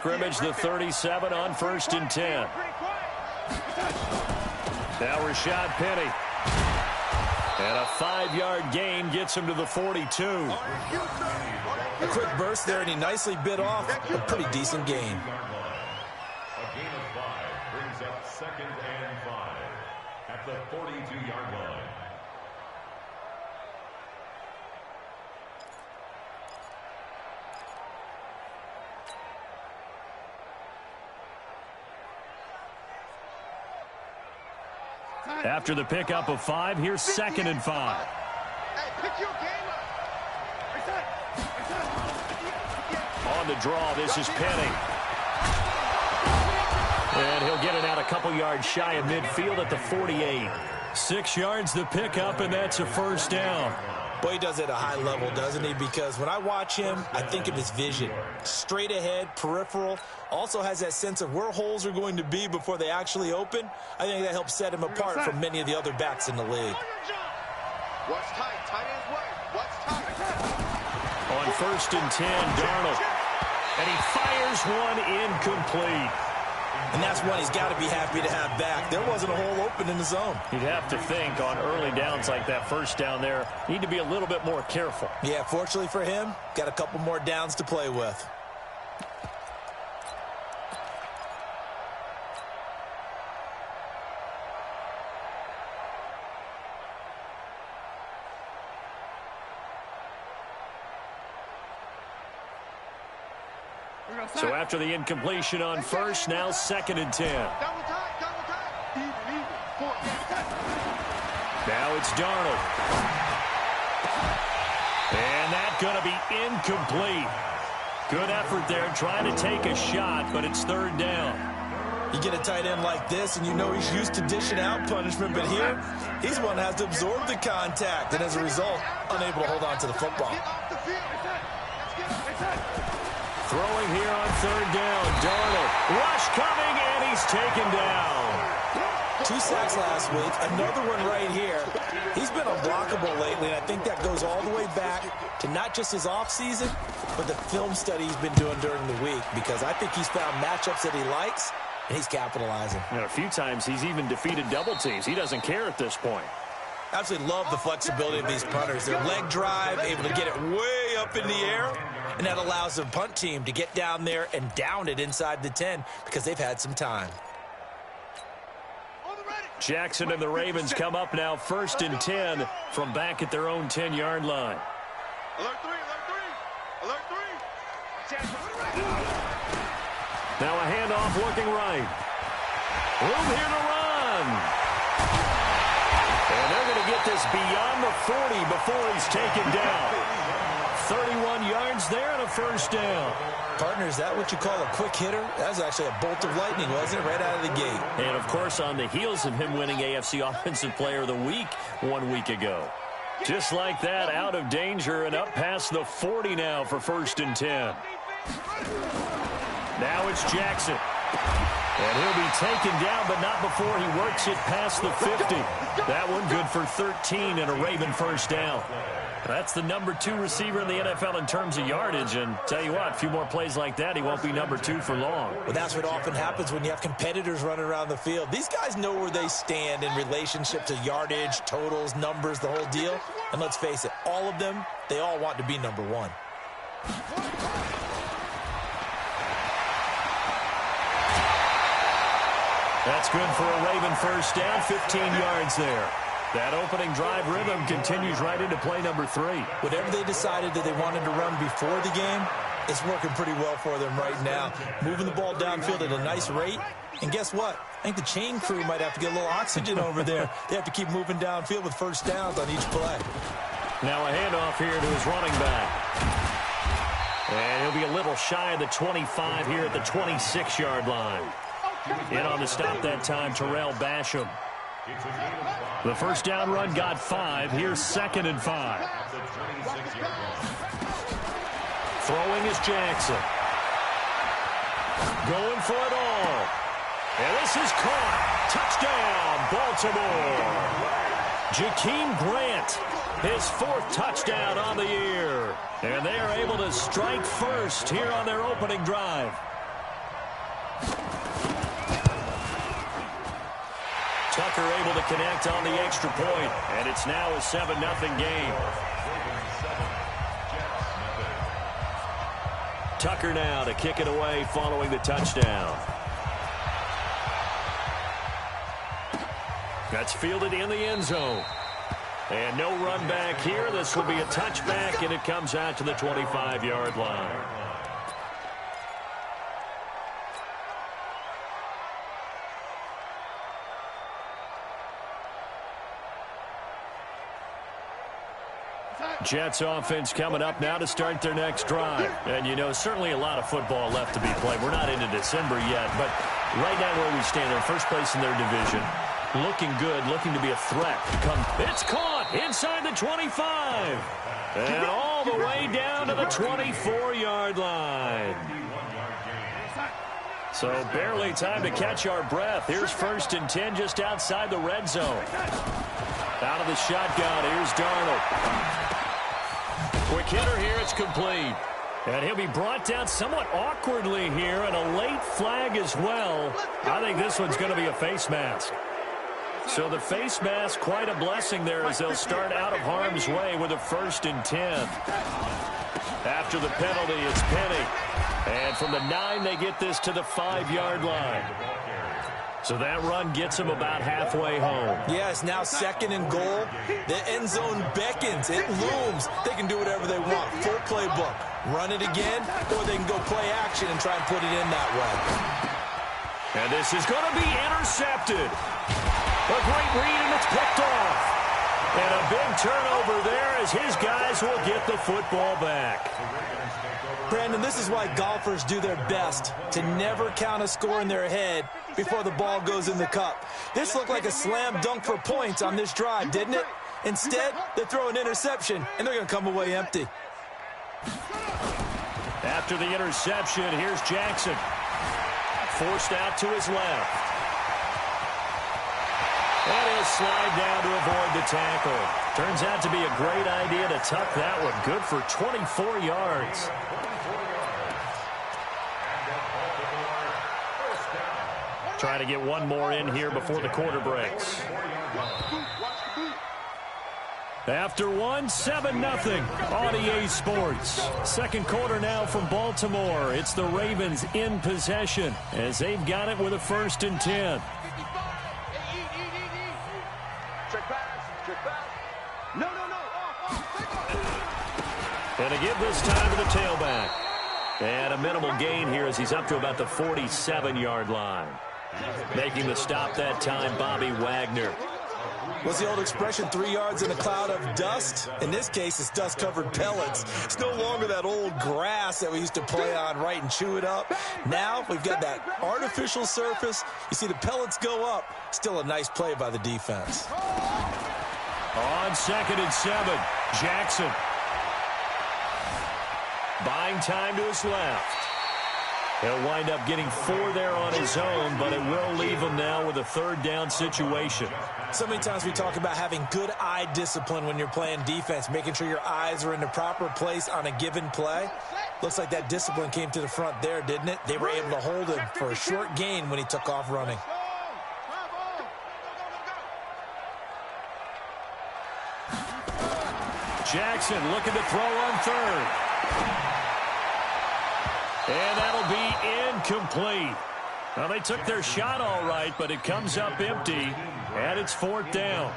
Scrimmage the 37 on 1st and 10. Now Rashad Penny. And a 5-yard gain gets him to the 42. A quick burst there, and he nicely bit off a pretty decent gain. A gain of 5 brings up 2nd and 5 at the 42-yard line. After the pickup of 5, here's 2nd and 5. On the draw, this is Penny. And he'll get it out a couple yards shy of midfield at the 48. 6 yards the pickup, and that's a 1st down. Boy, he does it at a high level, doesn't he? Because when I watch him, I think of his vision. Straight ahead, peripheral. Also has that sense of where holes are going to be before they actually open. I think that helps set him apart from many of the other backs in the league. What's tight? Tight ends way. What's tight? On 1st and 10, Darnold. And he fires one incomplete. And that's one he's got to be happy to have back. There wasn't a hole open in the zone. You'd have to think on early downs like that 1st down there, need to be a little bit more careful. Yeah, fortunately for him, got a couple more downs to play with. So after the incompletion on 1st, now 2nd and 10. Now it's Darnold. And that's going to be incomplete. Good effort there trying to take a shot, but it's 3rd down. You get a tight end like this, and you know he's used to dishing out punishment, but here, he's one that has to absorb the contact, and as a result, unable to hold on to the football. Throwing here on 3rd down. Darnold. Rush coming, and he's taken down. 2 sacks last week. Another one right here. He's been unblockable lately, and I think that goes all the way back to not just his offseason, but the film study he's been doing during the week, because I think he's found matchups that he likes, and he's capitalizing. And a few times he's even defeated double teams. He doesn't care at this point. Absolutely love the flexibility of these punters. Their leg drive, able to get it way up in the air, and that allows the punt team to get down there and down it inside the 10 because they've had some time. Jackson and the Ravens come up now 1st and 10 from back at their own 10-yard line. Alert 3, alert 3, alert 3. Now a handoff looking right. Room here to run. And they're going to get this beyond the 40 before he's taken down. 31 yards there and a 1st down. Partner, is that what you call a quick hitter? That was actually a bolt of lightning, wasn't it? Right out of the gate. And, of course, on the heels of him winning AFC Offensive Player of the Week 1 week ago. Just like that, out of danger and up past the 40 now for 1st and 10. Now it's Jackson. And he'll be taken down, but not before he works it past the 50. That one good for 13 and a Raven 1st down. That's the number 2 receiver in the NFL in terms of yardage. And tell you what, a few more plays like that, he won't be number 2 for long. Well, that's what often happens when you have competitors running around the field. These guys know where they stand in relationship to yardage, totals, numbers, the whole deal. And let's face it, all of them, they all want to be number 1. That's good for a Raven 1st down, 15 yards there. That opening drive rhythm continues right into play number 3. Whatever they decided that they wanted to run before the game, it's working pretty well for them right now. Moving the ball downfield at a nice rate. And guess what? I think the chain crew might have to get a little oxygen over there. They have to keep moving downfield with 1st downs on each play. Now a handoff here to his running back. And he'll be a little shy of the 25 here at the 26-yard line. In on the stop that time, Terrell Basham. The 1st down run got 5. Here's 2nd and 5. Throwing is Jackson. Going for it all. And this is caught. Touchdown, Baltimore. Jakeem Grant, his 4th touchdown on the year. And they are able to strike first here on their opening drive. Tucker able to connect on the extra point, and it's now a 7-0 game. Tucker now to kick it away following the touchdown. That's fielded in the end zone. And no run back here. This will be a touchback, and it comes out to the 25-yard line. Jets offense coming up now to start their next drive. And, you know, certainly a lot of football left to be played. We're not into December yet, but right now where we stand, they're first place in their division. Looking good, looking to be a threat. It's caught inside the 25. And all the way down to the 24-yard line. So barely time to catch our breath. Here's 1st and 10 just outside the red zone. Out of the shotgun, here's Darnold. Quick hitter here, it's complete. And he'll be brought down somewhat awkwardly here, and a late flag as well. I think this one's going to be a face mask. So the face mask, quite a blessing there as they'll start out of harm's way with a 1st and 10. After the penalty, it's Penny. And from the 9, they get this to the 5-yard line. So that run gets them about halfway home. Yeah, it's now 2nd and goal. The end zone beckons. It looms. They can do whatever they want. Full playbook. Run it again, or they can go play action and try and put it in that way. And this is going to be intercepted. A great read, and it's picked off. And a big turnover there as his guys will get the football back. Brandon, this is why golfers do their best to never count a score in their head before the ball goes in the cup. This looked like a slam dunk for points on this drive, didn't it? Instead, they throw an interception, and they're going to come away empty. After the interception, here's Jackson. Forced out to his left. And he'll slide down to avoid the tackle. Turns out to be a great idea to tuck that one. Good for 24 yards. Trying to get one more in here before the quarter breaks. After one, 7-0 on EA Sports. Second quarter now from Baltimore. It's the Ravens in possession as they've got it with a 1st and 10. And a give this time to the tailback. And a minimal gain here as he's up to about the 47-yard line. Making the stop that time, Bobby Wagner. What's the old expression, 3 yards in a cloud of dust? In this case, it's dust-covered pellets. It's no longer that old grass that we used to play on, right, and chew it up. Now we've got that artificial surface. You see the pellets go up. Still a nice play by the defense. On 2nd and 7, Jackson. Buying time to his left. He'll wind up getting 4 there on his own, but it will leave him now with a 3rd down situation. So many times we talk about having good eye discipline when you're playing defense, making sure your eyes are in the proper place on a given play. Looks like that discipline came to the front there, didn't it? They were able to hold him for a short gain when he took off running. Jackson looking to throw on 3rd. And that'll be incomplete. Well, they took their shot all right, but it comes up empty, and it's 4th down.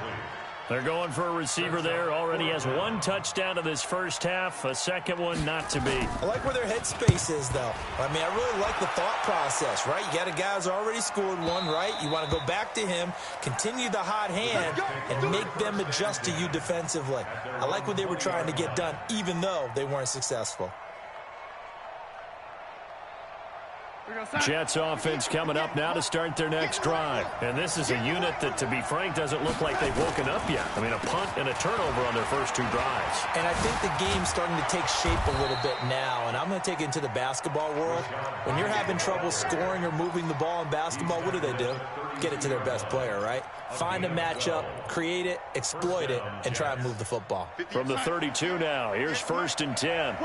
They're going for a receiver there. Already has 1 touchdown in this first half, a 2nd one not to be. I like where their headspace is, though. I mean, I really like the thought process, right? You got a guy who's already scored 1, right? You want to go back to him, continue the hot hand, and make them adjust to you defensively. I like what they were trying to get done, even though they weren't successful. Jets offense coming up now to start their next drive. And this is a unit that, to be frank, doesn't look like they've woken up yet. I mean, a punt and a turnover on their first 2 drives. And I think the game's starting to take shape a little bit now. And I'm going to take it into the basketball world. When you're having trouble scoring or moving the ball in basketball, what do? Get it to their best player, right? Find a matchup, create it, exploit it, and try and move the football. From the 32 now, here's 1st and 10.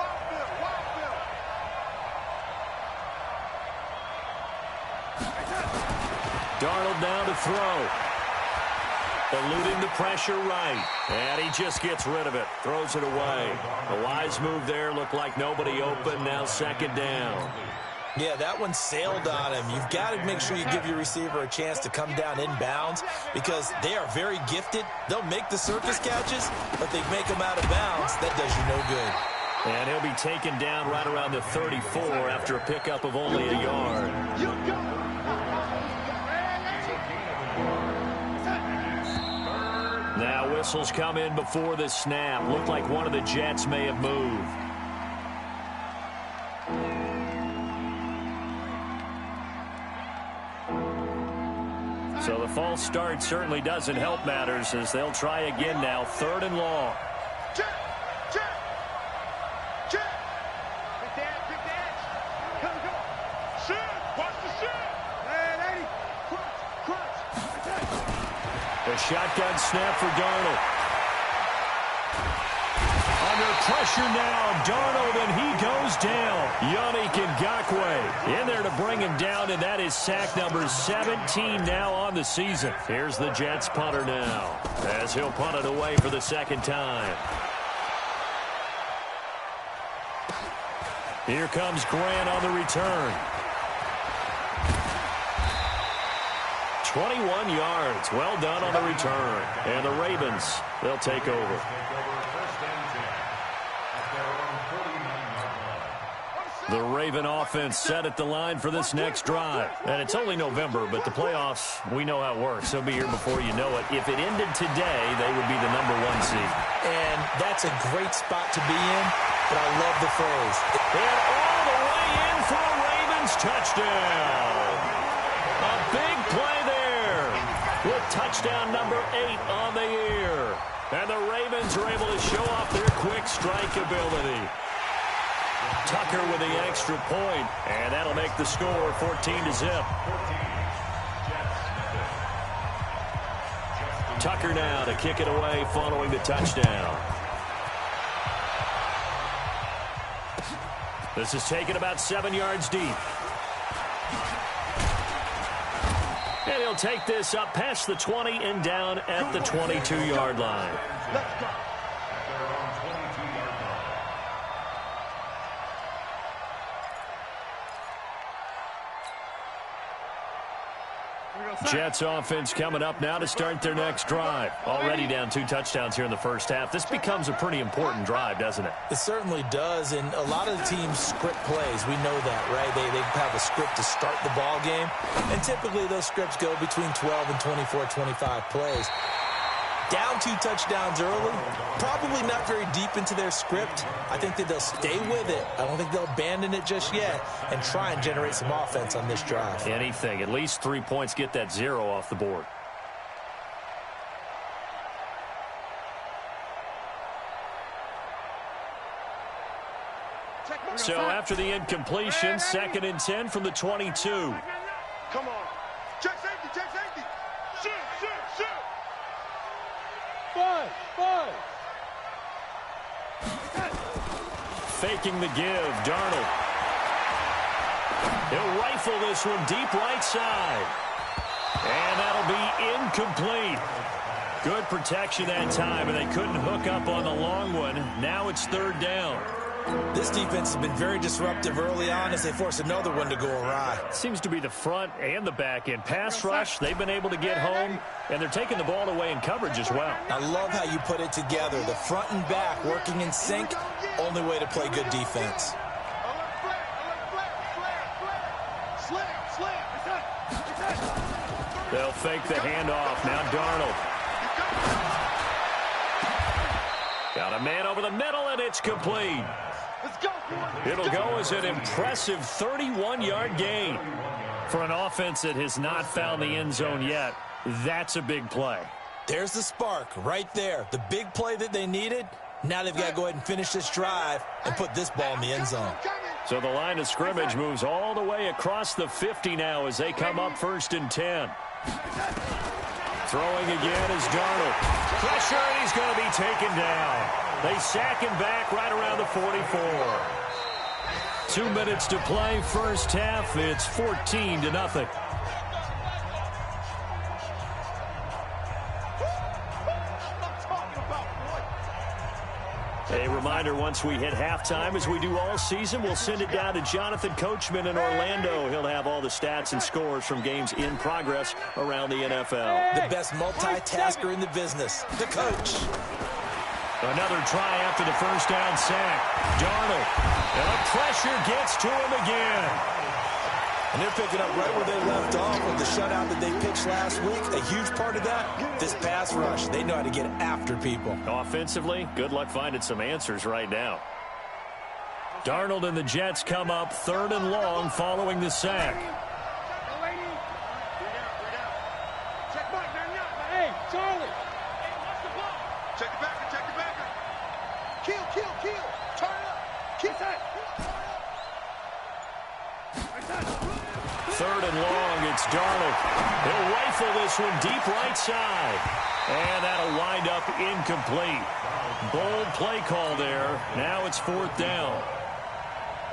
Darnold now to throw. Eluding the pressure right. And he just gets rid of it. Throws it away. A wise move there. Looked like nobody open. Now second down. Yeah, that one sailed on him. You've got to make sure you give your receiver a chance to come down inbounds because they are very gifted. They'll make the circus catches, but they make them out of bounds. That does you no good. And he'll be taken down right around the 34 after a pickup of only a yard. Now whistles come in before the snap. Looked like one of the Jets may have moved. So the false start certainly doesn't help matters as they'll try again now. 3rd and long. The shotgun snap for Darnold. Under pressure now, Darnold, and he goes down. Yannick Ngakoue in there to bring him down, and that is sack number 17 now on the season. Here's the Jets punter now, as he'll punt it away for the second time. Here comes Grant on the return. 21 yards. Well done on the return. And the Ravens, they'll take over. The Raven offense set at the line for this next drive. And it's only November, but the playoffs, we know how it works. They'll be here before you know it. If it ended today, they would be the #1 seed. And that's a great spot to be in, but I love the phrase. And all the way in for a Ravens touchdown. A big play there with touchdown number 8 on the year. And the Ravens are able to show off their quick strike ability. Tucker with the extra point, and that'll make the score 14-0. Tucker now to kick it away following the touchdown. This is taken about 7 yards deep. And he'll take this up past the 20 and down at the 22-yard line. Let's go. Jets offense coming up now to start their next drive. Already down 2 touchdowns here in the first half. This becomes a pretty important drive, doesn't it? It certainly does, and a lot of the teams script plays. We know that, right? They have a script to start the ball game, and typically those scripts go between 12 and 24, 25 plays. Down 2 touchdowns early, probably not very deep into their script. I think that they'll stay with it. I don't think they'll abandon it just yet and try and generate some offense on this drive. Anything. At least 3 points, get that 0 off the board. So after the incompletion, 2nd and 10 from the 22. Come on. Check safety, check safety. Shoot, shoot, shoot. Five. Faking the give, Darnold. He'll rifle this one deep right side. And that'll be incomplete. Good protection that time, and they couldn't hook up on the long one. Now it's 3rd down. This defense has been very disruptive early on as they force another one to go awry. Seems to be the front and the back end. Pass rush, they've been able to get home, and they're taking the ball away in coverage as well. I love how you put it together. The front and back working in sync, only way to play good defense. They'll fake the handoff. Now Darnold. Got a man over the middle, and it's complete. It'll go as an impressive 31-yard gain. For an offense that has not found the end zone yet, that's a big play. There's the spark right there. The big play that they needed. Now they've got to go ahead and finish this drive and put this ball in the end zone. So the line of scrimmage moves all the way across the 50 now as they come up 1st and 10. Throwing again is Darnold. Pressure, and he's going to be taken down. They sack him back right around the 44. 2 minutes to play, first half. It's 14-0. reminder, once we hit halftime, as we do all season, we'll send it down to Jonathan Coachman in Orlando. He'll have all the stats and scores from games in progress around the NFL. The best multitasker in the business, the coach. Another try after the first down sack. Darnold. And the pressure gets to him again. And they're picking up right where they left off with the shutout that they pitched last week. A huge part of that, this pass rush. They know how to get after people. Offensively, good luck finding some answers right now. Darnold and the Jets come up 3rd and long following the sack. Hey, Charlie. Check the backer, check the backer. Kill. Turn it up. Kiss that. 3rd and long, it's Darnold. He'll rifle this one deep right side. And that'll wind up incomplete. Bold play call there. Now it's 4th down.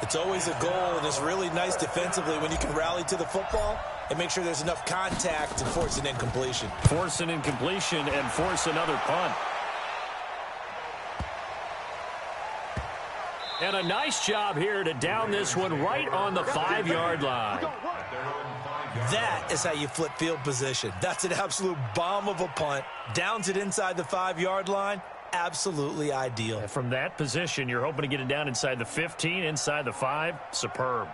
It's always a goal, and it's really nice defensively when you can rally to the football and make sure there's enough contact to force an incompletion. Force an incompletion and force another punt. And a nice job here to down this one right on the 5-yard line. That is how you flip field position. That's an absolute bomb of a punt. Downs it inside the 5-yard line. Absolutely ideal. And from that position, you're hoping to get it down inside the 15, inside the 5. Superb.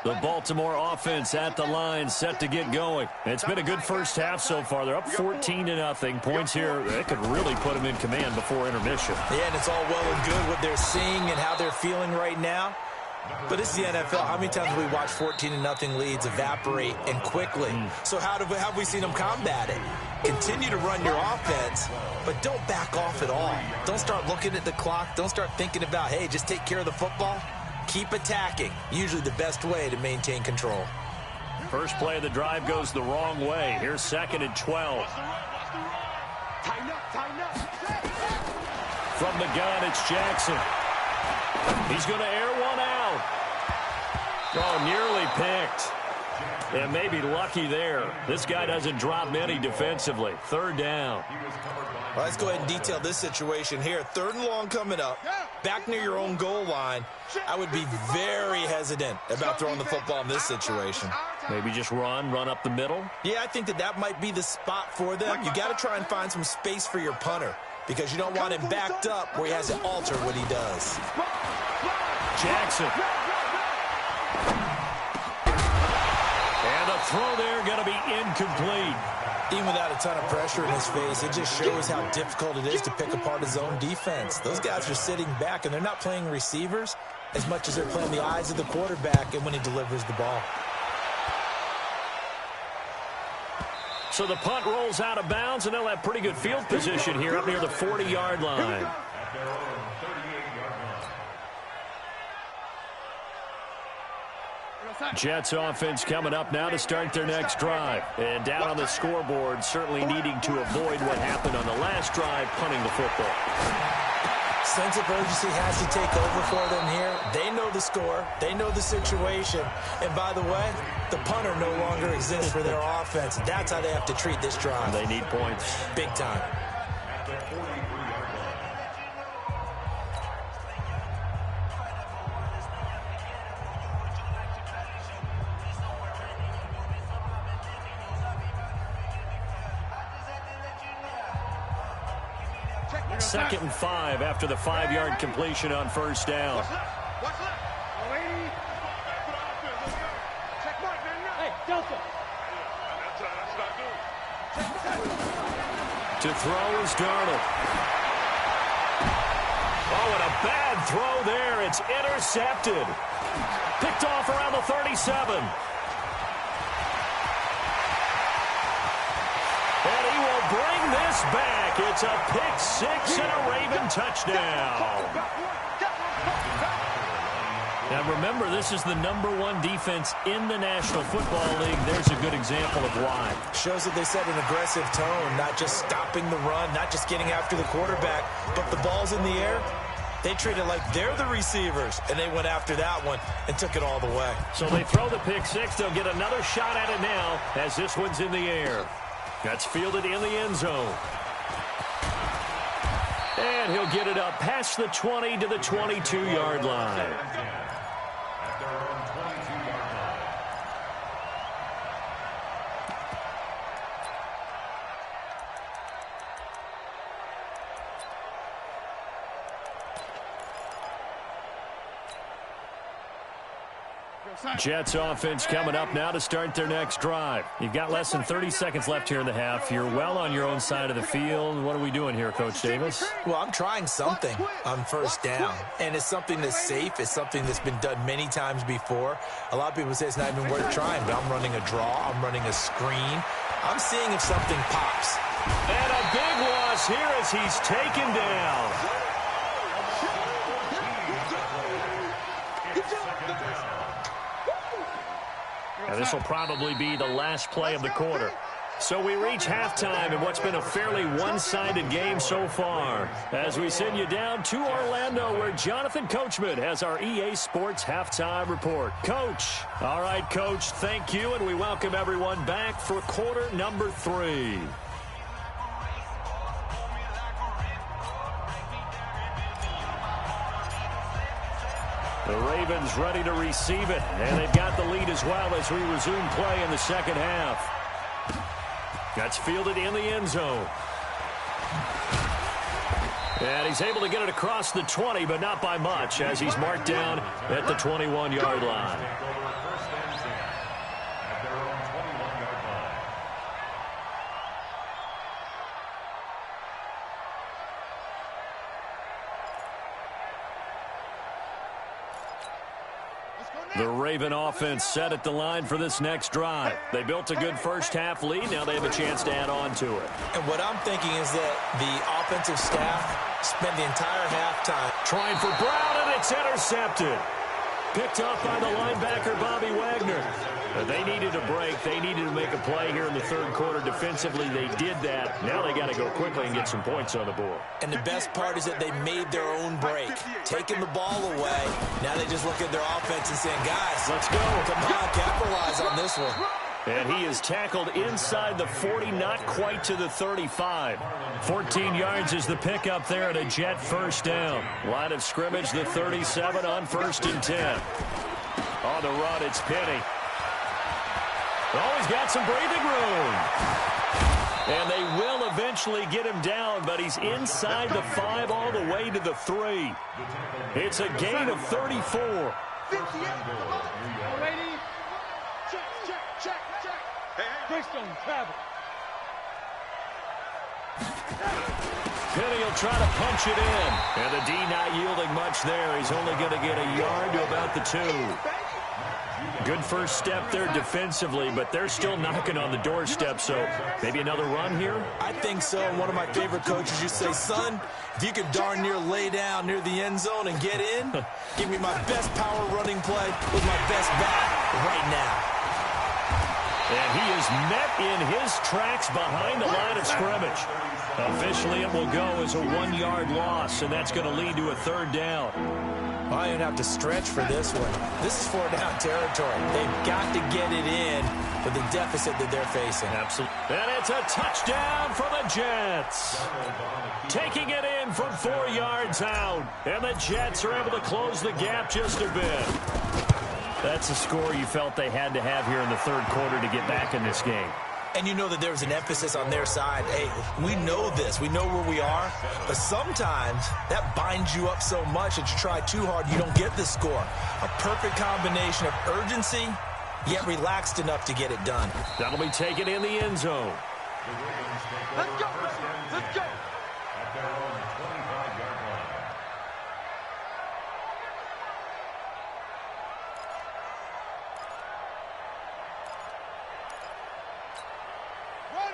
The Baltimore offense at the line, set to get going. It's been a good first half so far. They're up 14-0. Points here, that could really put them in command before intermission. Yeah, and it's all well and good what they're seeing and how they're feeling right now. But it's the NFL. How many times have we watched 14-0 leads evaporate and quickly? So how have we seen them combat it? Continue to run your offense, but don't back off at all. Don't start looking at the clock. Don't start thinking about, hey, just take care of the football. Keep attacking. Usually the best way to maintain control. First play of the drive goes the wrong way. Here's 2nd and 12. From the gun, it's Jackson. He's going to air one out. Oh, nearly picked. And maybe lucky there. This guy doesn't drop many defensively. 3rd down. Well, let's go ahead and detail this situation here. 3rd and long coming up. Back near your own goal line. I would be very hesitant about throwing the football in this situation. Maybe just run up the middle. Yeah, I think that might be the spot for them. You got to try and find some space for your punter because you don't want him backed up where he has to alter what he does. Jackson. And the throw there going to be incomplete. Even without a ton of pressure in his face, it just shows how difficult it is to pick apart his own defense. Those guys are sitting back, and they're not playing receivers as much as they're playing the eyes of the quarterback and when he delivers the ball. So the punt rolls out of bounds, and they'll have pretty good field position here up near the 40-yard line. Jets offense coming up now to start their next drive. And down on the scoreboard, certainly needing to avoid what happened on the last drive, punting the football. Sense of urgency has to take over for them here. They know the score. They know the situation. And by the way, the punter no longer exists for their offense. That's how they have to treat this drive. They need points. Big time. Second and 5 after the 5-yard completion on first down. To throw is Darnold. Oh, and a bad throw there. It's intercepted. Picked off around the 37. And he will bring this back. It's a pick six and a Raven touchdown. Now remember, this is the #1 defense in the National Football League. There's a good example of why. Shows that they set an aggressive tone, not just stopping the run, not just getting after the quarterback, but the ball's in the air. They treat it like they're the receivers, and they went after that one and took it all the way. So they throw the pick six. They'll get another shot at it now as this one's in the air. That's fielded in the end zone. And he'll get it up past the 20 to the 22-yard line. At their own 22-yard line. Jets offense coming up now to start their next drive. You've got less than 30 seconds left here in the half. You're well on your own side of the field. What are we doing here, Coach Davis? Well, I'm trying something on first down, and it's something that's safe. It's something that's been done many times before. A lot of people say it's not even worth trying, but I'm running a draw. I'm running a screen. I'm seeing if something pops. And a big loss here as he's taken down. Now, this will probably be the last play of the quarter. So we reach halftime in what's been a fairly one-sided game so far. As we send you down to Orlando, where Jonathan Coachman has our EA Sports halftime report. Coach. All right, Coach, thank you, and we welcome everyone back for quarter number 3. The Ravens ready to receive it, and they've got the lead as well as we resume play in the second half. That's fielded in the end zone. And he's able to get it across the 20, but not by much, as he's marked down at the 21-yard line. The Raven offense set at the line for this next drive. They built a good first-half lead. Now they have a chance to add on to it. And what I'm thinking is that the offensive staff spent the entire halftime trying for Brown, and it's intercepted. Picked up by the linebacker, Bobby Wagner. They needed a break. They needed to make a play here in the third quarter. Defensively, they did that. Now they got to go quickly and get some points on the board. And the best part is that they made their own break, taking the ball away. Now they just look at their offense and saying, guys, let's go. Come on, capitalize on this one. And he is tackled inside the 40, not quite to the 35. 14 yards is the pickup there at a Jet first down. Line of scrimmage, the 37 on 1st and 10. On the run, it's Penny. Oh, he's got some breathing room. And they will eventually get him down, but he's inside the 5 all the way to the 3. It's a gain of 34. Penny will try to punch it in. And the D not yielding much there. He's only going to get a yard to about the 2. Good first step there defensively, but they're still knocking on the doorstep, so maybe another run here? I think so. And one of my favorite coaches used to say, son, if you could darn near lay down near the end zone and get in, give me my best power running play with my best bat right now. And he is met in his tracks behind the line of scrimmage. Officially, it will go as a 1-yard loss, and that's going to lead to a 3rd down. I don't have to stretch for this one. This is 4-down territory. They've got to get it in with the deficit that they're facing. Absolutely. And it's a touchdown for the Jets. Taking it in from 4 yards out. And the Jets are able to close the gap just a bit. That's a score you felt they had to have here in the third quarter to get back in this game. And you know that there was an emphasis on their side. Hey, we know this. We know where we are. But sometimes that binds you up so much that you try too hard, you don't get the score. A perfect combination of urgency, yet relaxed enough to get it done. That'll be taken in the end zone. Let's go, let's go. At their own 25-yard line.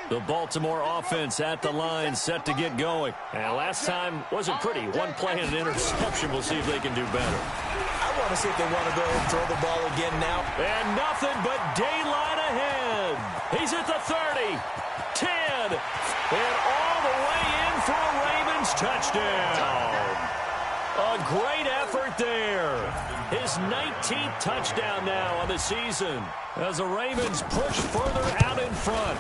The Baltimore offense at the line, set to get going. And last time wasn't pretty. One play and an interception. We'll see if they can do better. I want to see if they want to go ahead and throw the ball again now. And nothing but daylight ahead. He's at the 30, 10, and all the way in for a Ravens touchdown. A great effort there. His 19th touchdown now on the season as the Ravens push further out in front.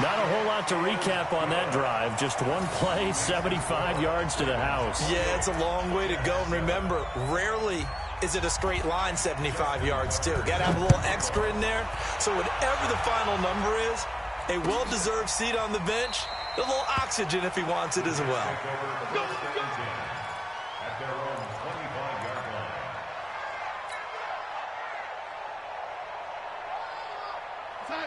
Not a whole lot to recap on that drive. Just one play, 75 yards to the house. Yeah, it's a long way to go. And remember, rarely is it a straight line 75 yards, too. Got to have a little extra in there. So whatever the final number is, a well-deserved seat on the bench, a little oxygen if he wants it as well.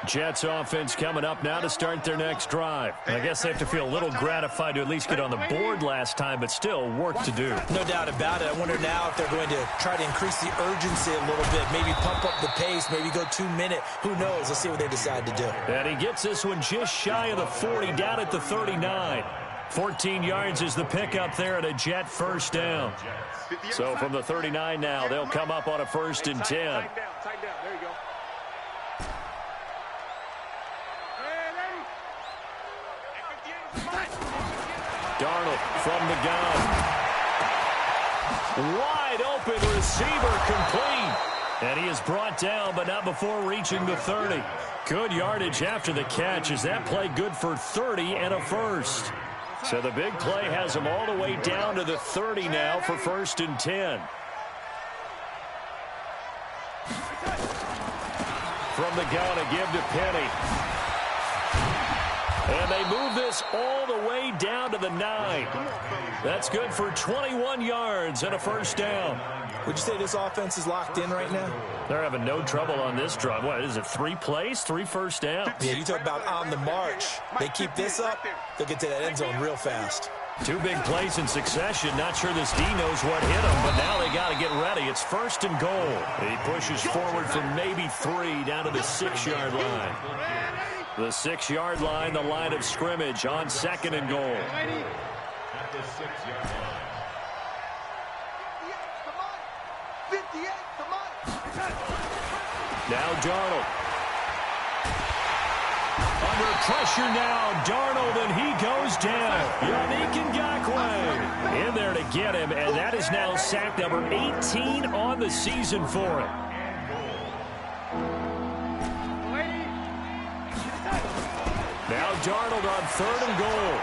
Jets offense coming up now to start their next drive. I guess they have to feel a little gratified to at least get on the board last time, but still work to do. No doubt about it. I wonder now if they're going to try to increase the urgency a little bit, maybe pump up the pace, maybe go 2-minute. Who knows? Let's see what they decide to do. And he gets this one just shy of the 40, down at the 39. 14 yards is the pickup there at a Jet first down. So from the 39 now, they'll come up on a 1st and 10. Tighten down. There you go. Darnold from the gun. Wide open receiver complete. And he is brought down, but not before reaching the 30. Good yardage after the catch. Is that play good for 30 and a first? So the big play has him all the way down to the 30 now for 1st and 10. From the gun, a give to Penny. And they move this all the way down to the 9. That's good for 21 yards and a first down. Would you say this offense is locked in right now? They're having no trouble on this drive. What is it, 3 plays, 3 first downs? Yeah, you talk about on the march. They keep this up, they'll get to that end zone real fast. 2 big plays in succession. Not sure this D knows what hit him, but now they got to get ready. It's 1st and goal. He pushes forward for maybe 3 down to the 6-yard line. The 6-yard line, the line of scrimmage on 2nd and goal. At the 6-yard line. 58, come on. Now Darnold. Under pressure now, Darnold, and he goes down. Yannick Ngakoue in there to get him, and that is now sack number 18 on the season for him. Now Darnold on 3rd and goal.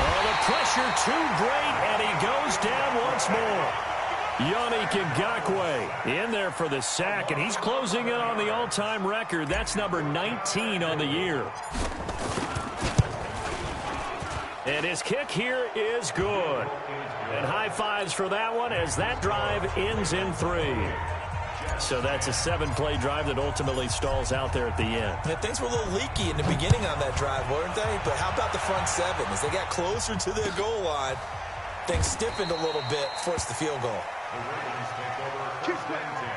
Oh, the pressure too great, and he goes down once more. Yannick Ngakoue in there for the sack, and he's closing in on the all-time record. That's number 19 on the year. And his kick here is good. And high fives for that one as that drive ends in 3. So that's a 7-play drive that ultimately stalls out there at the end. Yeah, things were a little leaky in the beginning on that drive, weren't they? But how about the front 7? As they got closer to their goal line, things stiffened a little bit, forced the field goal. The Ravens take over 1st and 10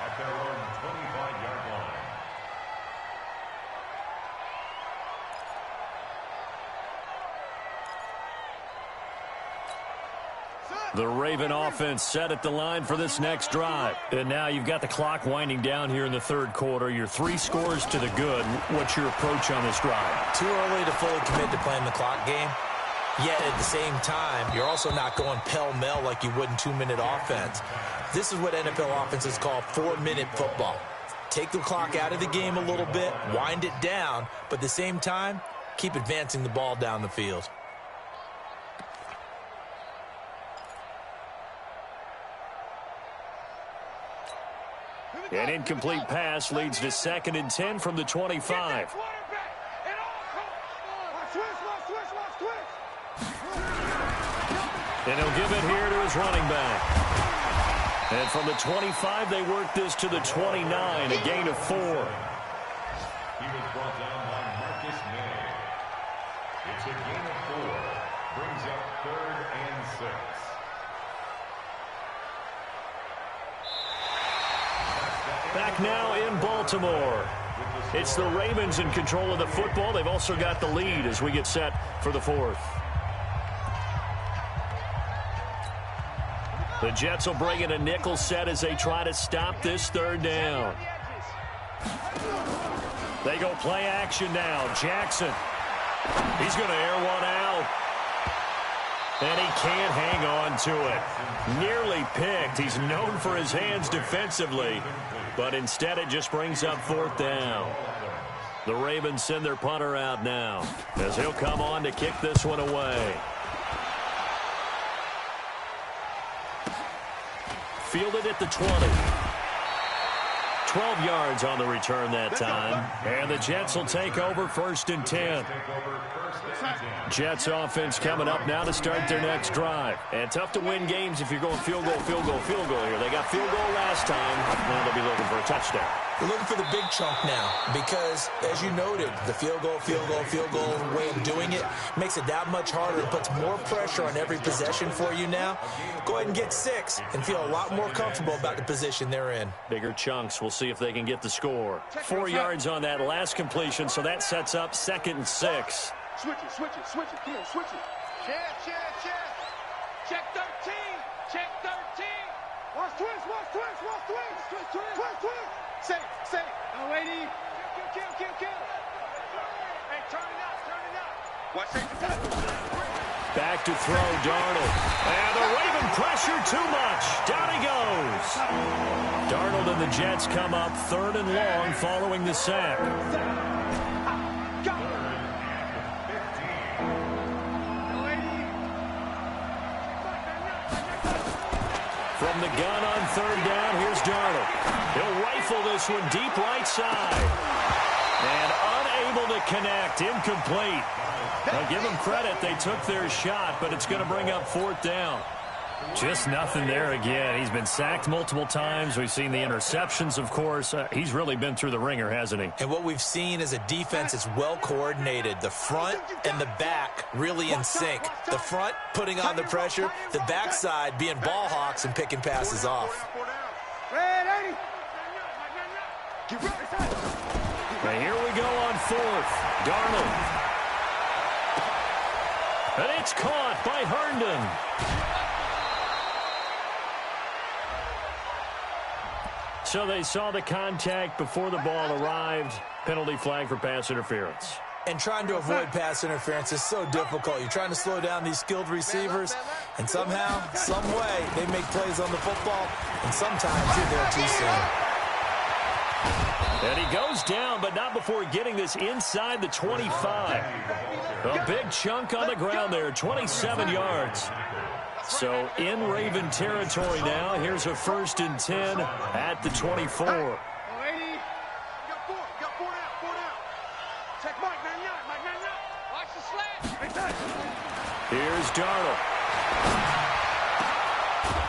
at their own 25-yard line. The Raven offense set at the line for this next drive. And now you've got the clock winding down here in the 3rd quarter. You're 3 scores to the good. What's your approach on this drive? Too early to fully commit to playing the clock game. Yet at the same time, you're also not going pell-mell like you would in 2-minute offense. This is what NFL offenses call 4-minute football. Take the clock out of the game a little bit, wind it down, but at the same time, keep advancing the ball down the field. An incomplete pass leads to 2nd and 10 from the 25. And he'll give it here to his running back. And from the 25, they work this to the 29, a gain of 4. He was brought down by Marcus May. It's a gain of 4. Brings up 3rd and 6. Back now in Baltimore. It's the Ravens in control of the football. They've also got the lead as we get set for the 4th. The Jets will bring in a nickel set as they try to stop this 3rd down. They go play action now. Jackson. He's going to air one out. And he can't hang on to it. Nearly picked. He's known for his hands defensively. But instead it just brings up 4th down. The Ravens send their punter out now as he'll come on to kick this one away. Fielded at the 20. 12 yards on the return that time. And the Jets will take over 1st and 10. Jets offense coming up now to start their next drive. And tough to win games if you're going field goal, field goal, field goal here. They got field goal last time. Now they'll be looking for a touchdown. They're looking for the big chunk now because, as you noted, the field goal way of doing it makes it that much harder. It puts more pressure on every possession for you now. Go ahead and get 6 and feel a lot more comfortable about the position they're in. Bigger chunks. We'll see if they can get the score. 4 yards on that last completion, so that sets up 2nd and 6. Switch it. Come on, switch it. Check. Check 13. Check 13. Watch twist. Say. No, lady. Kill. Hey, turn it up. Watch it. Back to throw, Darnold. And the Raven pressure too much. Down he goes. Darnold and the Jets come up 3rd and long following the sack. From the gun on 3rd down, here's Darnold. He'll rifle this one deep right side. And unable to connect, incomplete. Now give them credit, they took their shot, but it's going to bring up 4th down. Just nothing there again. He's been sacked multiple times. We've seen the interceptions, of course. He's really been through the ringer, hasn't he? And what we've seen is a defense that's well coordinated. The front and the back really in sync. The front putting on the pressure, the backside being ball hawks and picking passes off. And here we go on 4th. Darnold. And it's caught by Herndon. So they saw the contact before the ball arrived. Penalty flag for pass interference. And trying to avoid pass interference is so difficult. You're trying to slow down these skilled receivers, and somehow, some way, they make plays on the football, and sometimes you're there too soon. And he goes down, but not before getting this inside the 25. A big chunk on the ground there, 27 yards. So in Raven territory now. Here's a 1st and 10 at the 24. Got 4 down. Check Mike, watch the slant. Here's Darnold.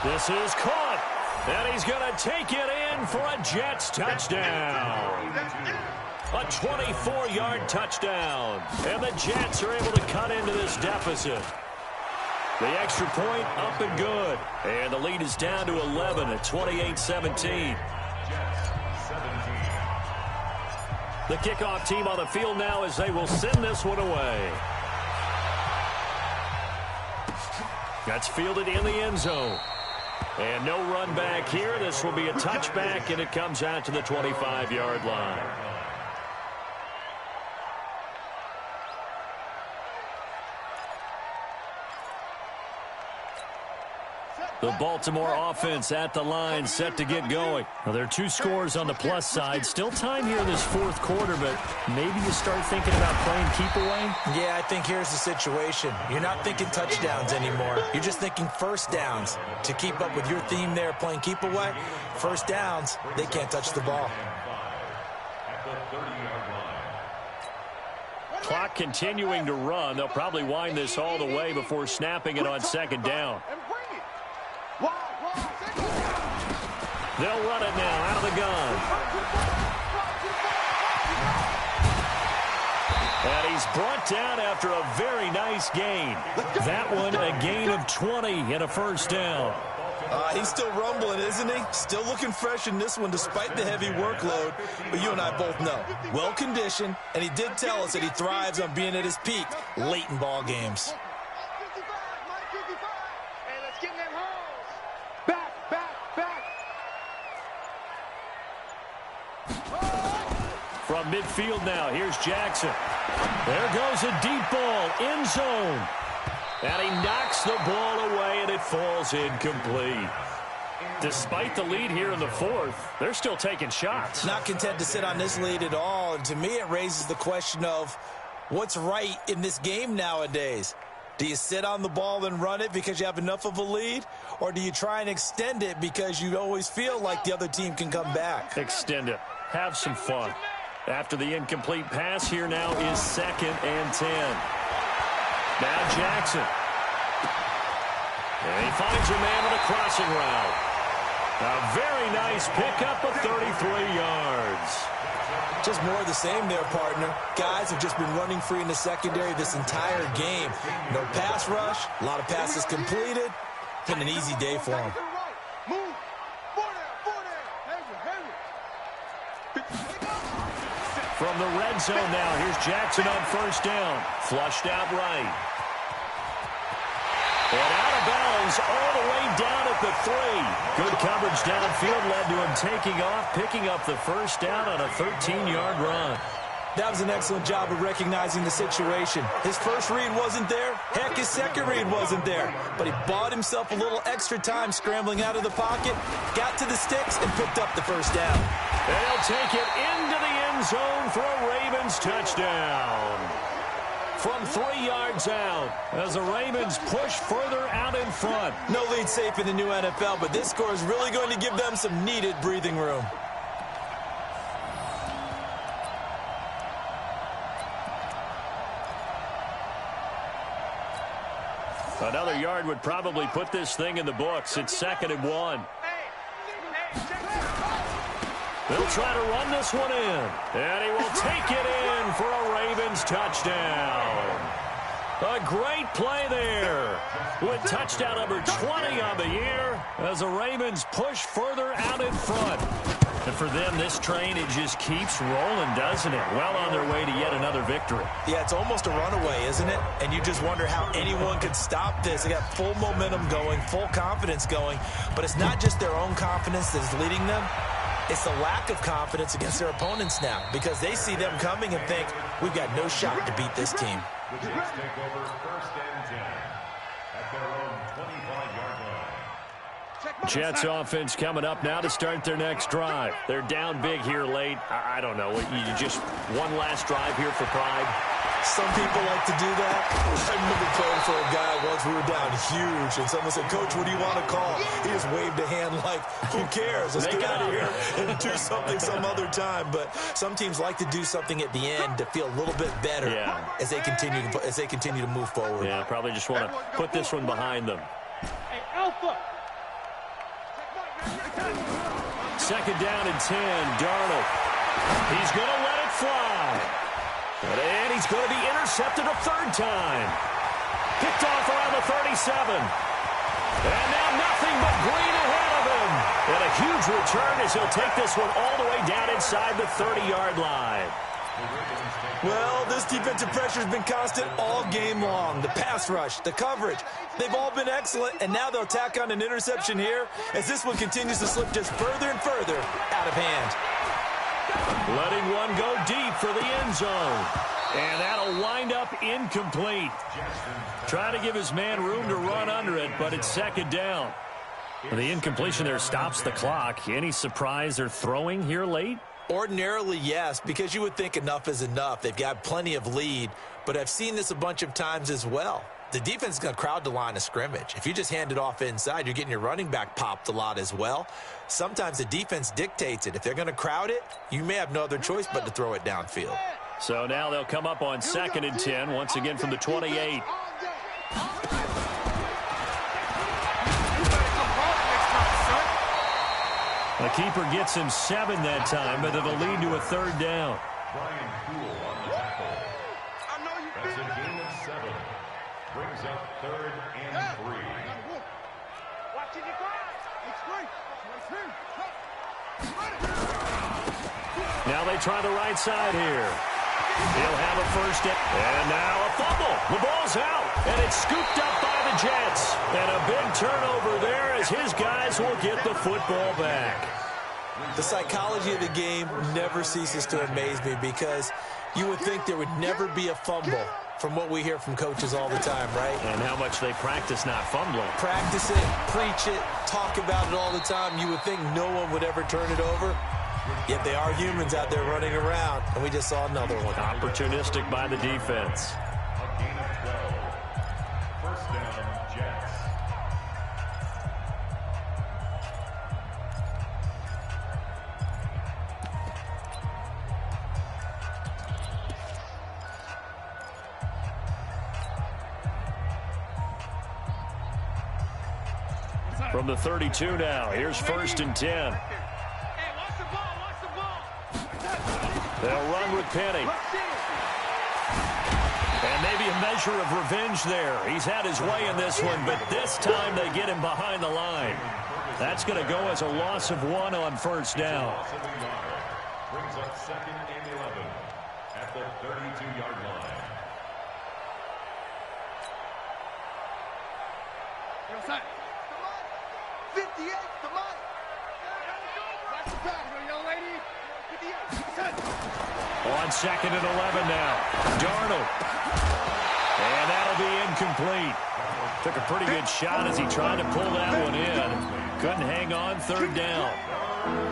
This is caught. And he's going to take it in for a Jets touchdown. A 24-yard touchdown. And the Jets are able to cut into this deficit. The extra point up and good. And the lead is down to 11 at 28-17. The kickoff team on the field now as they will send this one away. That's fielded in the end zone. And no run back here. This will be a touchback, and it comes out to the 25-yard line. The Baltimore offense at the line, set to get going. Well, there are 2 scores on the plus side. Still time here in this 4th quarter, but maybe you start thinking about playing keep away? Yeah, I think here's the situation. You're not thinking touchdowns anymore. You're just thinking 1st downs. To keep up with your theme there, playing keep away, 1st downs, they can't touch the ball. Clock continuing to run. They'll probably wind this all the way before snapping it on 2nd down. They'll run it now out of the gun. And he's brought down after a very nice gain. That one a gain of 20 and a 1st down. He's still rumbling, isn't he? Still looking fresh in this one despite the heavy workload. But you and I both know, well-conditioned, and he did tell us that he thrives on being at his peak late in ball games. From midfield now, here's Jackson. There goes a deep ball, end zone. And he knocks the ball away, and it falls incomplete. Despite the lead here in the fourth, they're still taking shots. Not content to sit on this lead at all. And to me, it raises the question of what's right in this game nowadays. Do you sit on the ball and run it because you have enough of a lead? Or do you try and extend it because you always feel like the other team can come back? Extend it. Have some fun. After the incomplete pass, here now is 2nd and 10. Now Jackson. And he finds a man on a crossing route. A very nice pickup of 33 yards. Just more of the same there, partner. Guys have just been running free in the secondary this entire game. No pass rush, a lot of passes completed. Been an easy day for them. From the red zone now, here's Jackson on 1st down. Flushed out right. And out of bounds all the way down at the 3. Good coverage downfield led to him taking off, picking up the 1st down on a 13-yard run. That was an excellent job of recognizing the situation. His first read wasn't there. Heck, his second read wasn't there. But he bought himself a little extra time scrambling out of the pocket, got to the sticks, and picked up the 1st down. And he'll take it into the end zone for a Ravens touchdown. From 3 yards out, as the Ravens push further out in front. No lead safe in the new NFL, but this score is really going to give them some needed breathing room. Another yard would probably put this thing in the books. It's 2nd and 1. They'll try to run this one in. And he will take it in for a Ravens touchdown. A great play there. With touchdown number 20 on the year as the Ravens push further out in front. And for them, this train, it just keeps rolling, doesn't it? Well on their way to yet another victory. Yeah, it's almost a runaway, isn't it? And you just wonder how anyone could stop this. They got full momentum going, full confidence going. But it's not just their own confidence that's leading them. It's the lack of confidence against their opponents now because they see them coming and think, we've got no shot to beat this team. The Jets take over 1st and 10 at their own 25-yard line. Jets offense coming up now to start their next drive. They're down big here late. I don't know. You just one last drive here for pride. Some people like to do that. I remember playing for a guy once. We were down huge, and someone said, Coach, what do you want to call? He just waved a hand like, who cares? Let's get out of here and do something some other time. But some teams like to do something at the end to feel a little bit better as they continue to move forward. Yeah, probably just want to put this one behind them. Hey, Alpha. 2nd down and 10. Darnold. He's going to let it fly. And he's going to be intercepted a 3rd time. Picked off around the 37. And now nothing but green ahead of him. And a huge return as he'll take this one all the way down inside the 30-yard line. Well, this defensive pressure has been constant all game long. The pass rush, the coverage, they've all been excellent, and now they'll tack on an interception here as this one continues to slip just further and further out of hand. Letting one go deep for the end zone. And that'll wind up incomplete. Trying to give his man room to run under it, but it's 2nd down. The incompletion there stops the clock. Any surprise they're throwing here late? Ordinarily, yes, because you would think enough is enough. They've got plenty of lead, but I've seen this a bunch of times as well. The defense is going to crowd the line of scrimmage. If you just hand it off inside, you're getting your running back popped a lot as well. Sometimes the defense dictates it. If they're going to crowd it, you may have no other choice but to throw it downfield. So now they'll come up on 2nd and 10, once again from the 28. The keeper gets him 7 that time, but it'll lead to a 3rd down. Brian Poole on the tackle. That's a gain of 7. Brings up 3rd and 3. Watching the ground. It's great. Now they try the right side here. He'll have a 1st down. And now a fumble. The ball's out. And it's scooped up by the Jets. And a big turnover there as his guys will get the football back. The psychology of the game never ceases to amaze me because you would think there would never be a fumble from what we hear from coaches all the time, right? And how much they practice not fumbling. Practice it, preach it, talk about it all the time. You would think no one would ever turn it over. Yet they are humans out there running around, and we just saw another one. Opportunistic by the defense. A gain of 12. First down, Jets. From the 32 now, here's 1st and 10. They'll run with Penny. And maybe a measure of revenge there. He's had his way in this one, but this time they get him behind the line. That's going to go as a loss of 1 on 1st down. Brings up 2nd and 11 at the 32-yard line. 58, come on. Watch the back, young lady. 58. On 2nd and 11 now. Darnold. And that'll be incomplete. Took a pretty good shot as he tried to pull that one in. Couldn't hang on, 3rd down.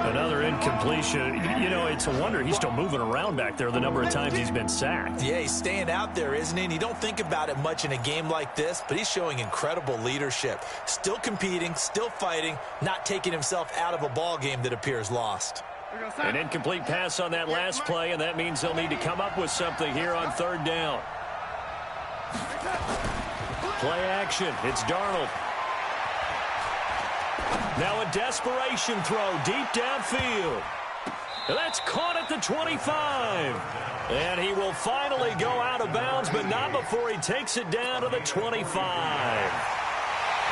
Another incompletion. You know, it's a wonder he's still moving around back there the number of times he's been sacked. Yeah, he's staying out there, isn't he? And you don't think about it much in a game like this, but he's showing incredible leadership. Still competing, still fighting, not taking himself out of a ball game that appears lost. An incomplete pass on that last play, and that means they'll need to come up with something here on 3rd down. Play action. It's Darnold. Now a desperation throw deep downfield. That's caught at the 25. And he will finally go out of bounds, but not before he takes it down to the 25.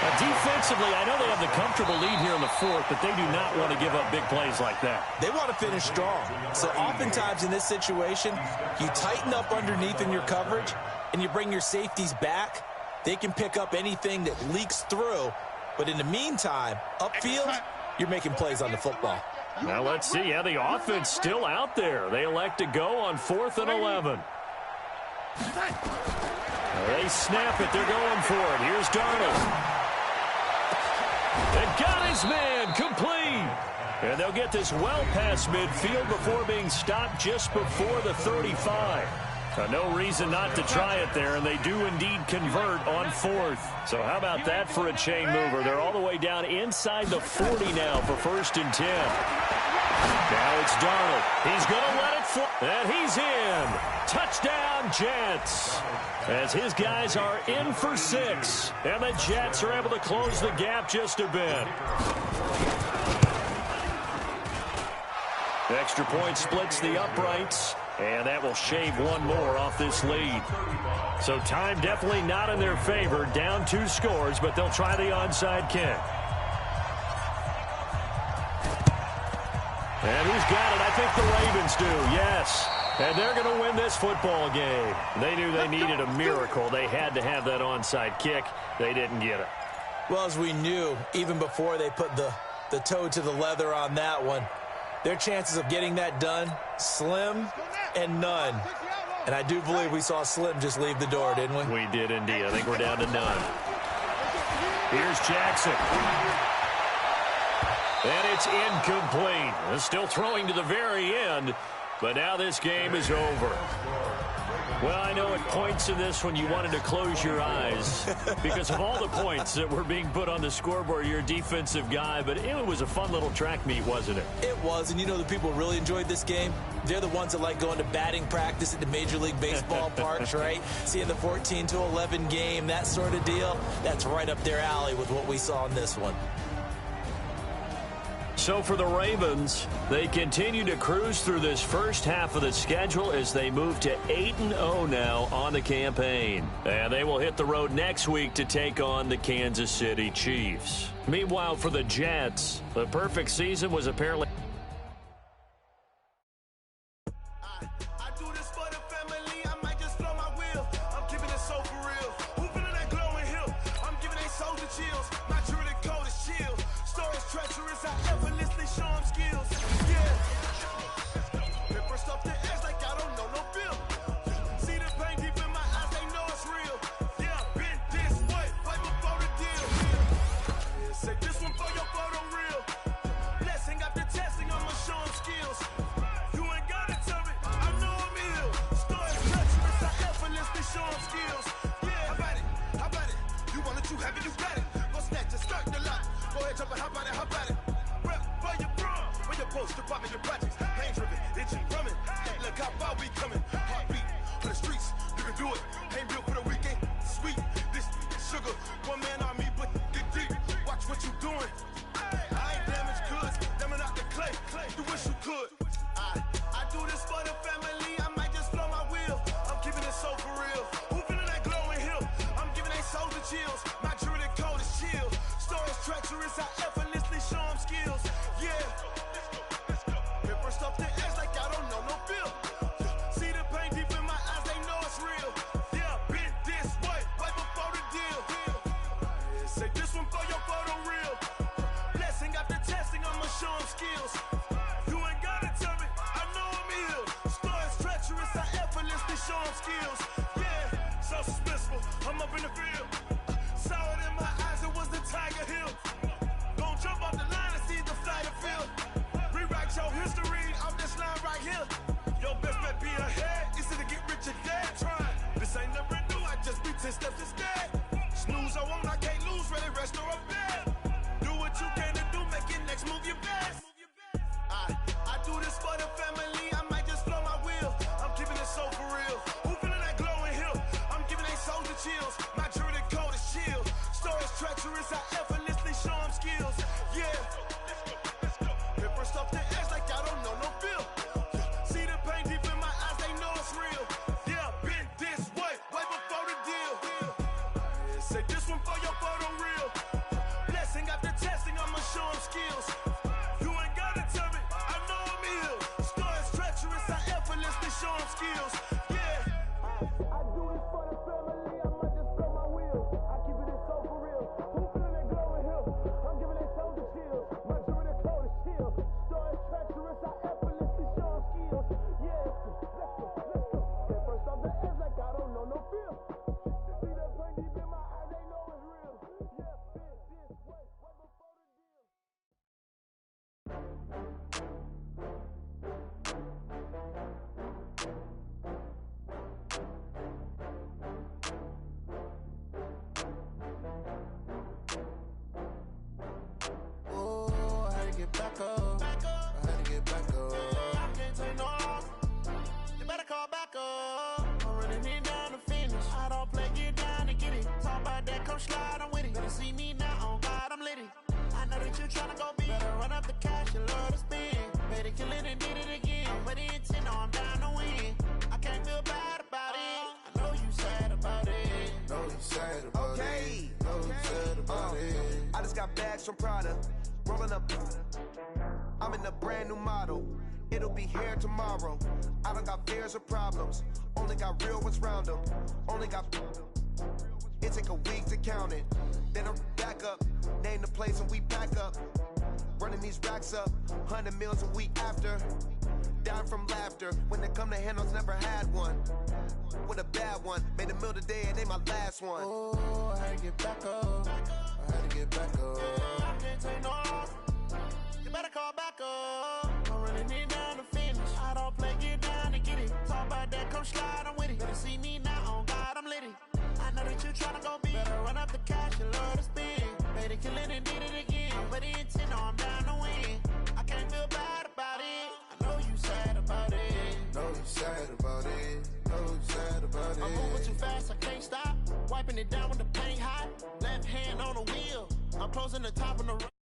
Now, defensively, I know they have the comfortable lead here in the 4th, but they do not want to give up big plays like that. They want to finish strong. So oftentimes in this situation, you tighten up underneath in your coverage, and you bring your safeties back. They can pick up anything that leaks through. But in the meantime, upfield, you're making plays on the football. Now let's see how the offense still out there. They elect to go on 4th and 11. They snap it. They're going for it. Here's Darnold. And got his man complete. And they'll get this well past midfield before being stopped just before the 35. No reason not to try it there, and they do indeed convert on 4th. So how about that for a chain mover? They're all the way down inside the 40 now for 1st and 10. Now it's Darnold. He's going to let it fly, and he's in. Touchdown, Jets. As his guys are in for 6, and the Jets are able to close the gap just a bit. Extra point splits the uprights. And that will shave 1 more off this lead. So time definitely not in their favor. Down 2 scores, but they'll try the onside kick. And who's got it? I think the Ravens do, yes. And they're going to win this football game. They knew they needed a miracle. They had to have that onside kick. They didn't get it. Well, as we knew, even before they put the toe to the leather on that one, their chances of getting that done, slim and none. And I do believe we saw Slim just leave the door, didn't we? We did indeed. I think we're down to none. Here's Jackson. And it's incomplete. They're still throwing to the very end, but now this game is over. Well, I know at points in this one you wanted to close your eyes because of all the points that were being put on the scoreboard. You're a defensive guy, but it was a fun little track meet, wasn't it? It was, and you know the people who really enjoyed this game? They're the ones that like going to batting practice at the Major League Baseball parks, right? Seeing the 14-11 game, that sort of deal. That's right up their alley with what we saw in this one. So for the Ravens, they continue to cruise through this first half of the schedule as they move to 8-0 now on the campaign. And they will hit the road next week to take on the Kansas City Chiefs. Meanwhile, for the Jets, the perfect season was apparently... Say this one for your jump and hop out it. Rep where you from? Where you post, you're popping your projects. Pain driven, itching, drumming. Hey, look how far we coming. Heartbeat on the streets, you can do it. Ain't built for the weekend. Sweet, this sugar. One man army, but dig deep. Watch what you doing. I ain't damaged goods, them are not the clay. You wish you could. I do this for the family. I might just blow my wheel. I'm keeping it so for real. Who feeling that glowing hill? I'm giving they souls the chills. My jewelry code is chill. Stories treacherous, I effortlessly show them skills. Yeah. Hit first off the edge like I don't know no feel. See the pain deep in my eyes, they know it's real. Yeah, been this way, right before the deal. Say this one for your photo real. Blessing after testing, I'ma show them skills. You ain't gotta tell me, I know I'm ill. Stories treacherous, I effortlessly show them skills. Yeah, so suspenseful, I'm up in the field. Saw it in my eyes, it was the Tiger Hill. Gon' jump off the line and see the flight of field. Rewrite your history off this line right here. Your best bet be ahead, easy to get rich or dead. Trying, this ain't never new, I just be 10 steps instead. Snooze, I won't, I can't lose, ready, rest or a bed. Do what you can to do, make your next move your best. I do this for the family, I might just blow my wheel. I'm keeping it so for real. Who feeling that glowing hill? I'm giving they souls the chills. My jewelry code is chill. Stories treacherous, I effortlessly show them skills. Yeah. Hit first off the edge like I don't know no feel. See the pain deep in my eyes, they know it's real. Yeah, been this way, way before the deal. Say this one for your photo real. Blessing after testing, I'ma show them skills. You ain't gotta tell me, I know I'm ill. Stories treacherous, I effortlessly show them skills. Yeah. I do this for the family, I might just blow my wheel. I keep it so for real. Who feeling that glowing hill? I'm giving they souls the chills. My jewelry code is chill. Stories treacherous, I effortlessly show them skills. Yeah, let's go. Hit first off the edge like I don't know no feel. See that pain deep in my eyes, they know it's real. Yeah, been this way, right before the deal. Oh, I had to get back up. I had to get back up. I can't take no loss. You better call back up. I'm running it down to finish. I don't play, get down to get it. Talk about that, come slide, I'm with it. Better see me now, on God, I'm lit it. I know that you tryna go big. Better run up the cash, you love to spend. Better kill it and did it again. With the intent, no, I'm down to win. I can't feel bad about it. I know you sad about it. Know you sad about it. Know you sad about it. I just got bags from Prada, rolling up. I'm in a brand new model. It'll be here tomorrow. I don't got fears or problems. Only got real ones round them. Only got. It take a week to count it. Then I'm back up. Name the place and we pack up. Running these racks up. 100 meals a week after. Down from laughter. When they come to handles, never had one. With a bad one. Made a meal today and they my last one. Oh, I had to get back up. I had to get back up. I can't take no loss. You better call back up. I'm running it down to finish. I don't play, get down to get it. Talk about that, come slide, I'm with it. Better see me now, on God, I'm lit it. I know that you tryna go big. Better run up the cash, you love to spend. Better kill it and did it again. With the intent, no, I'm down to win. I can't feel bad about it. I know you sad about it. Know you sad about it. Know you sad about it. I'm moving too fast, I can't stop. Wiping it down when the paint hot. Left hand on the wheel. I'm closing the top of the